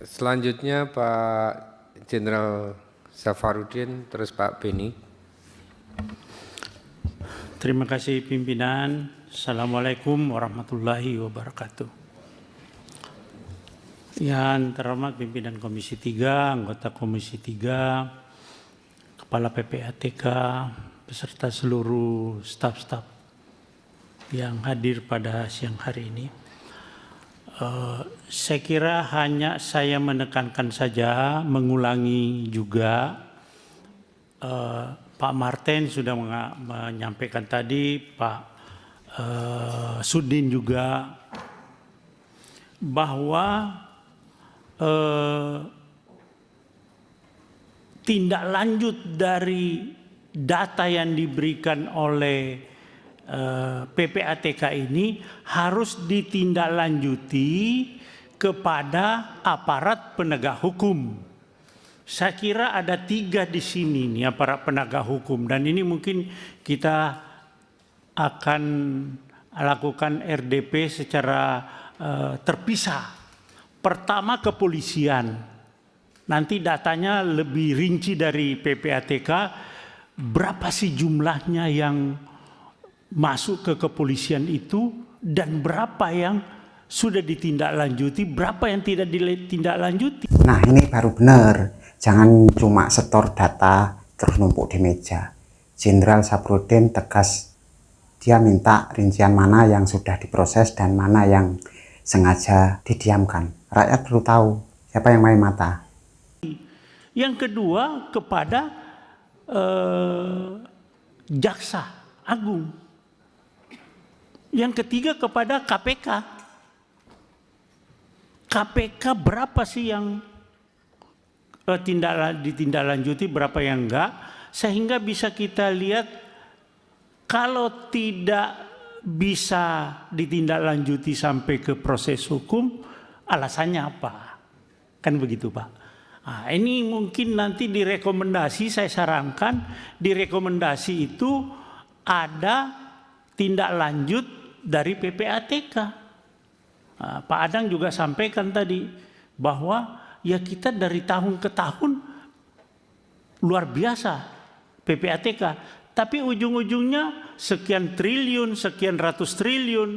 Selanjutnya Pak Jenderal Safarudin, terus Pak Beni. Terima kasih pimpinan. Assalamualaikum warahmatullahi wabarakatuh. Yang terhormat pimpinan Komisi 3, anggota Komisi 3, Kepala PPATK, beserta seluruh staf-staf yang hadir pada siang hari ini. Saya kira hanya saya menekankan saja, mengulangi juga. Pak Martin sudah menyampaikan tadi, Pak Sudin juga, bahwa tindak lanjut dari data yang diberikan oleh PPATK ini harus ditindaklanjuti kepada aparat penegak hukum. Saya kira ada 3 di sini nih aparat penegak hukum, dan ini mungkin kita akan lakukan RDP secara terpisah. Pertama kepolisian, nanti datanya lebih rinci dari PPATK, berapa sih jumlahnya yang masuk ke kepolisian itu dan berapa yang sudah ditindaklanjuti, berapa yang tidak ditindaklanjuti. Nah, ini baru benar. Jangan cuma setor data terus numpuk di meja. Jenderal Safarudin tegas, dia minta rincian mana yang sudah diproses dan mana yang sengaja didiamkan. Rakyat perlu tahu siapa yang main mata. Yang kedua kepada Jaksa Agung. Yang ketiga kepada KPK. KPK berapa sih yang ditindaklanjuti, berapa yang enggak, sehingga bisa kita lihat kalau tidak bisa ditindaklanjuti sampai ke proses hukum, alasannya apa? Kan begitu, Pak. Nah, ini mungkin nanti direkomendasi, saya sarankan di rekomendasi itu ada tindak lanjut dari PPATK. Nah, Pak Adang juga sampaikan tadi bahwa ya kita dari tahun ke tahun luar biasa PPATK, tapi ujung-ujungnya sekian triliun, sekian ratus triliun,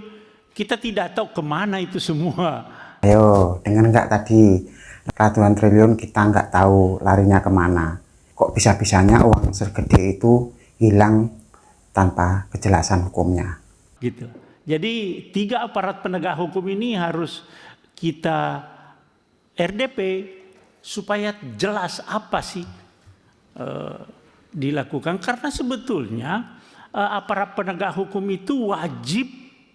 kita tidak tahu kemana itu semua. Ayo, dengar nggak tadi, ratusan triliun kita nggak tahu larinya kemana. Kok bisa-bisanya uang segede itu hilang tanpa kejelasan hukumnya. Gitu. Jadi 3 aparat penegak hukum ini harus kita RDP supaya jelas apa sih dilakukan, karena sebetulnya aparat penegak hukum itu wajib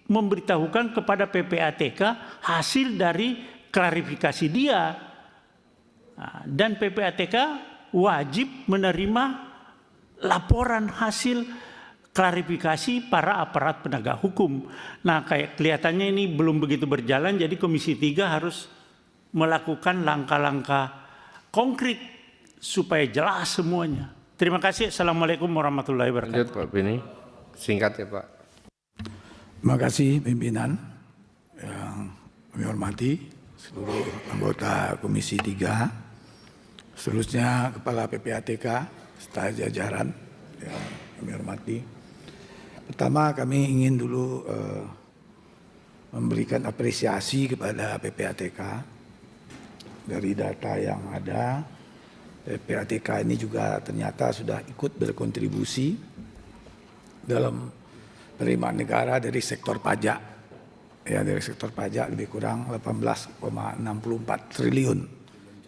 memberitahukan kepada PPATK hasil dari klarifikasi dia, dan PPATK wajib menerima laporan hasil klarifikasi para aparat penegak hukum. Nah, kayak kelihatannya ini belum begitu berjalan, jadi Komisi 3 harus melakukan langkah-langkah konkret supaya jelas semuanya. Terima kasih. Assalamualaikum warahmatullahi wabarakatuh. Lanjut Pak Beni, singkat ya Pak. Terima kasih pimpinan yang kami hormati, seluruh anggota Komisi 3, seterusnya Kepala PPATK, serta jajaran yang kami hormati. Pertama, kami ingin dulu memberikan apresiasi kepada PPATK. Dari data yang ada, PPATK ini juga ternyata sudah ikut berkontribusi dalam penerimaan negara dari sektor pajak. Ya, dari sektor pajak lebih kurang 18,64 triliun.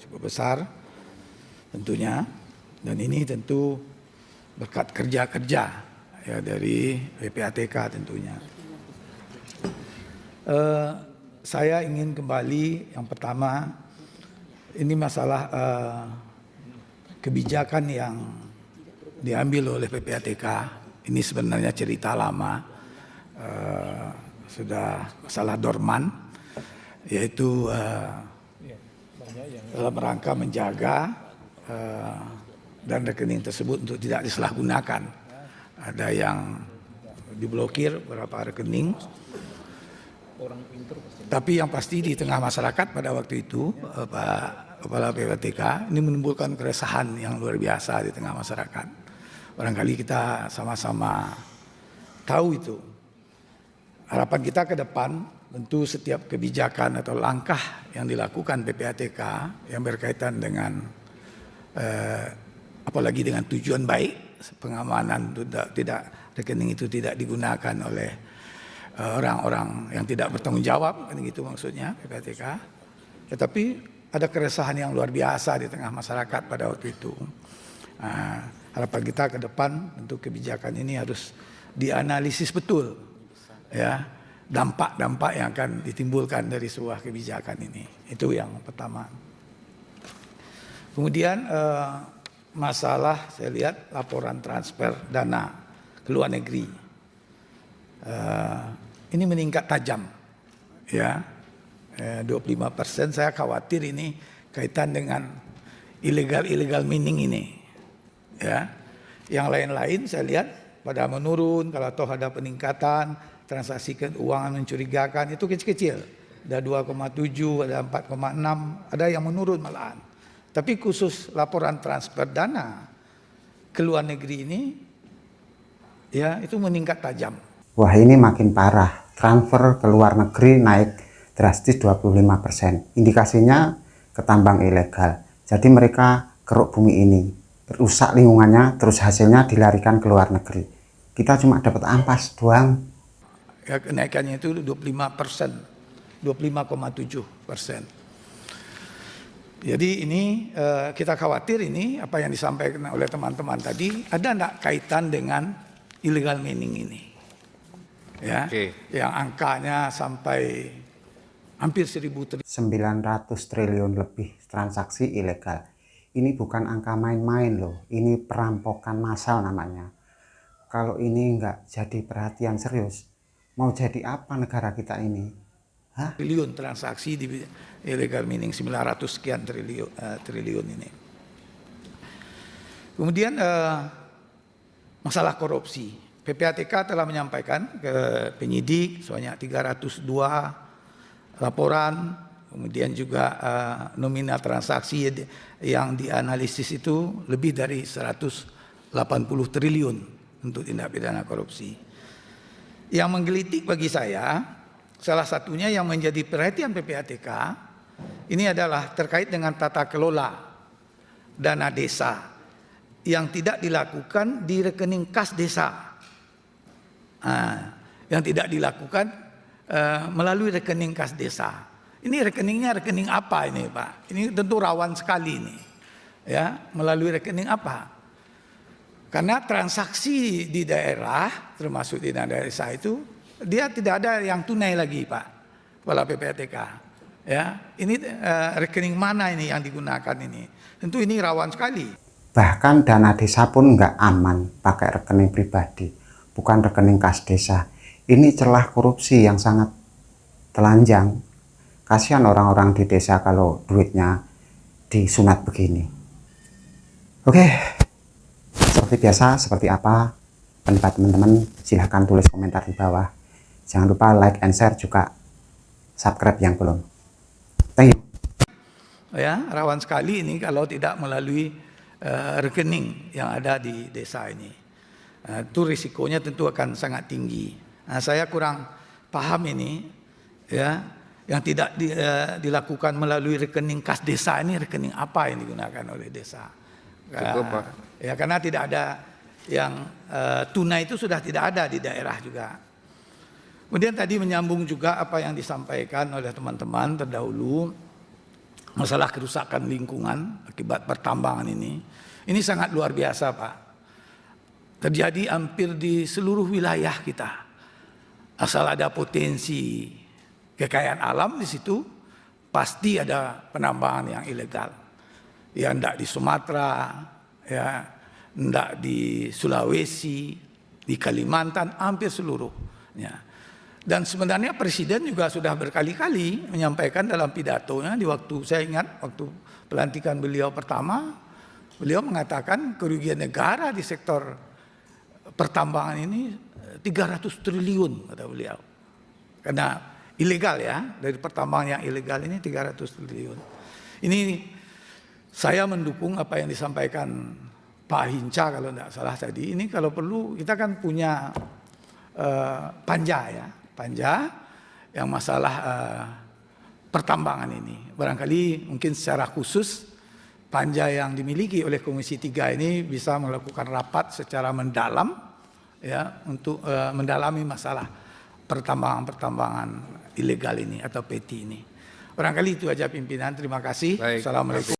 Cukup besar tentunya. Dan ini tentu berkat kerja-kerja ya dari PPATK tentunya. Saya ingin kembali yang pertama, ini masalah kebijakan yang diambil oleh PPATK. Ini sebenarnya cerita lama, sudah masalah dorman, yaitu dalam rangka menjaga dan rekening tersebut untuk tidak disalahgunakan. Ada yang diblokir beberapa rekening, Tapi yang pasti di tengah masyarakat pada waktu itu, Pak Kepala PPATK ini menimbulkan keresahan yang luar biasa di tengah masyarakat. Barangkali kita sama-sama tahu itu. Harapan kita ke depan, tentu setiap kebijakan atau langkah yang dilakukan PPATK yang berkaitan dengan apalagi dengan tujuan baik, pengamanan rekening itu tidak digunakan oleh orang-orang yang tidak bertanggung jawab, kan gitu maksudnya PPATK. Tetapi ada keresahan yang luar biasa di tengah masyarakat pada waktu itu. Harapan kita ke depan tentu kebijakan ini harus dianalisis betul, ya, dampak-dampak yang akan ditimbulkan dari sebuah kebijakan ini. Itu yang pertama. Kemudian masalah saya lihat laporan transfer dana ke luar negeri. Ini meningkat tajam, ya, 25%. Saya khawatir ini kaitan dengan illegal mining ini, ya. Yang lain-lain saya lihat pada menurun. Kalau toh ada peningkatan transaksi keuangan mencurigakan itu kecil-kecil, ada 2,7, ada 4,6, ada yang menurun malahan. Tapi khusus laporan transfer dana ke luar negeri ini, ya, itu meningkat tajam. Wah, ini makin parah. Transfer ke luar negeri naik drastis 25%. Indikasinya ke tambang ilegal. Jadi mereka keruk bumi ini, rusak lingkungannya, terus hasilnya dilarikan ke luar negeri. Kita cuma dapat ampas doang. Ya, kenaikannya itu 25%, 25,7%. Jadi ini kita khawatir ini apa yang disampaikan oleh teman-teman tadi, ada enggak kaitan dengan illegal mining ini? Ya, yang angkanya sampai hampir 1.000 triliun. 900 triliun lebih transaksi ilegal. Ini bukan angka main-main loh, ini perampokan massal namanya. Kalau ini nggak jadi perhatian serius, mau jadi apa negara kita ini? Hah? Triliun transaksi di illegal mining, 900 sekian triliun ini. Kemudian masalah korupsi. PPATK telah menyampaikan ke penyidik sebanyak 302 laporan, kemudian juga nominal transaksi yang dianalisis itu lebih dari 180 triliun untuk tindak pidana korupsi. Yang menggelitik bagi saya, salah satunya yang menjadi perhatian PPATK ini adalah terkait dengan tata kelola dana desa yang tidak dilakukan di rekening kas desa. Yang tidak dilakukan melalui rekening kas desa. Ini rekeningnya rekening apa ini, Pak? Ini tentu rawan sekali ini. Ya, melalui rekening apa? Karena transaksi di daerah, termasuk di daerah desa itu, dia tidak ada yang tunai lagi, Pak, Kepala PPATK. Ya, ini rekening mana ini yang digunakan ini? Tentu ini rawan sekali. Bahkan dana desa pun nggak aman pakai rekening pribadi, bukan rekening kas desa. Ini celah korupsi yang sangat telanjang. Kasihan orang-orang di desa kalau duitnya disunat begini. Oke, seperti biasa, seperti apa pendapat teman-teman? Silahkan tulis komentar di bawah. Jangan lupa like and share, juga subscribe yang belum. Thank you. Ya, rawan sekali ini kalau tidak melalui rekening yang ada di desa ini. Itu risikonya tentu akan sangat tinggi. Saya kurang paham ini, ya, yang tidak dilakukan melalui rekening kas desa ini, rekening apa yang digunakan oleh desa? Cukup, Pak. Ya, karena tidak ada yang tunai itu sudah tidak ada di daerah juga. Kemudian tadi menyambung juga apa yang disampaikan oleh teman-teman terdahulu, masalah kerusakan lingkungan akibat pertambangan ini. Ini sangat luar biasa, Pak. Terjadi hampir di seluruh wilayah kita. Asal ada potensi kekayaan alam di situ, pasti ada penambangan yang ilegal. Ya, enggak di Sumatera, ya, enggak di Sulawesi, di Kalimantan, hampir seluruhnya. Dan sebenarnya Presiden juga sudah berkali-kali menyampaikan dalam pidatonya di waktu, saya ingat waktu pelantikan beliau pertama, beliau mengatakan kerugian negara di sektor pertambangan ini 300 triliun kata beliau. Karena ilegal ya, dari pertambangan yang ilegal ini 300 triliun. Ini saya mendukung apa yang disampaikan Pak Hinca kalau tidak salah tadi. Ini kalau perlu kita kan punya panja ya, panja yang masalah pertambangan ini. Barangkali mungkin secara khusus panja yang dimiliki oleh Komisi 3 ini bisa melakukan rapat secara mendalam ya untuk mendalami masalah pertambangan ilegal ini atau PT ini. Barangkali itu aja pimpinan. Terima kasih. Baik. Assalamualaikum.